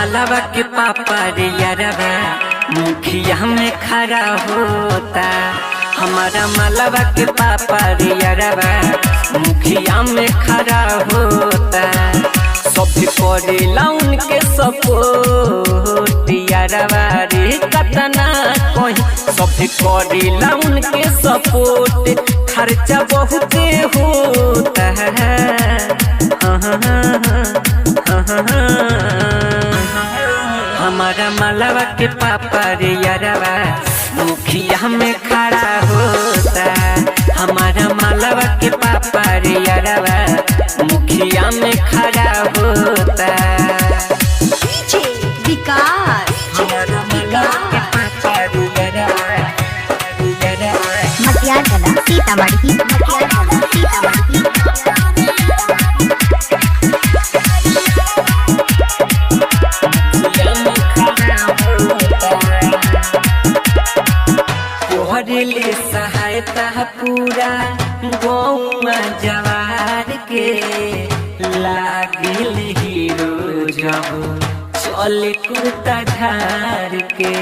मालवा के पापा रे यारवा मुखिया में खड़ा होता। हमारा मालवा के पापा रे यारवा मुखिया में खड़ा होता। सब करेला उनके सपोर्ट यारवा रे कतना कहीं सब करेला उनके सपोर्ट। खर्चा बहुत होता है हमारा मालवा के पापा रे यारवा मुखिया में खड़ा होता। हमारा मालवा के पापा रे यारवा मुखिया में खड़ा होता। हमारा मालवा के पापा रे यारवा सीतामढ़ी ले सहायता पूरा गौवा जवार के लागिल हीरो जब चले कुर्ता झार के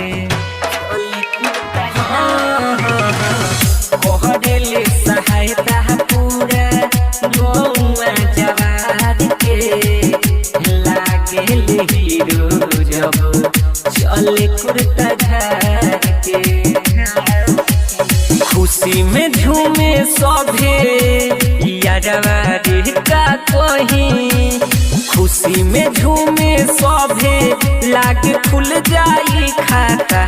ले सहायता पूरा गौवा जवार के लागिल हीरो जब चले कुर्ता झार के। खुशी में झूमे सभे यारवा रे का कहीं। खुशी में झूमे सभे लागे खुल जाई खाता।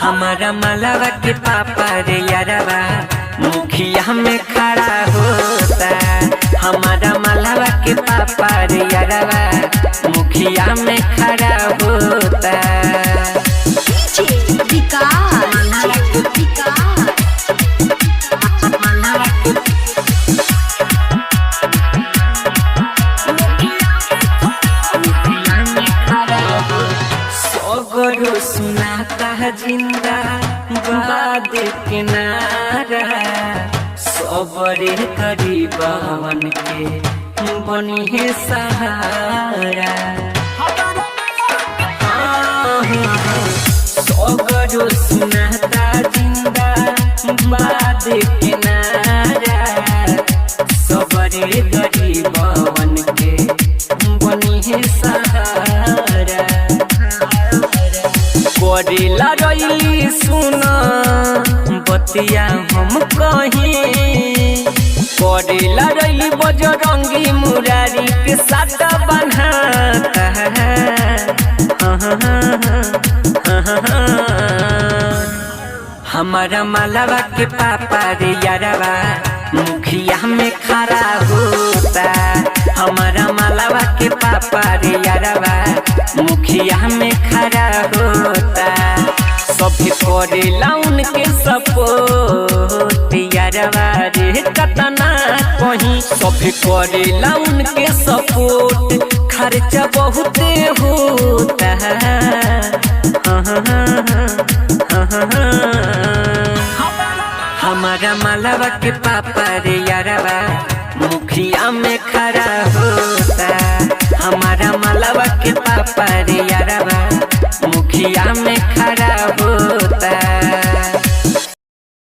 हमारा मालवा के पापा रे यारवा मुखिया में खड़ा होता। हमारा मालवा के पापा रे यारवा मुखिया में खड़ा होता। सगरो सुनाता जिंदा बाद के नारा। सबरे गरीबन के बनी है सहारा। सगरो सुनाता जिंदा बाद के नारा। सबरे गरीबन के बनी है सहारा। करेला रही सुना बतिया हम कहीं। करेला रही बजरंगी मुरारी के साथ बनाता हमारा मालवा के पापा रे यारवा मुखिया में खड़ा होता। हमारा मालवा के पापा रे यारवा मुखिया में खड़ा होता। सब करेला उनके सपोर्ट यारवा रे कतना कहीं सब करेला उनके सपोर्ट। खर्चा बहुत होता हमारा मालवा के पापा रे यारवा मुखिया में खड़ा होता। हमारा मालवा के पापा रे यारवा मुखिया में खड़ा होता।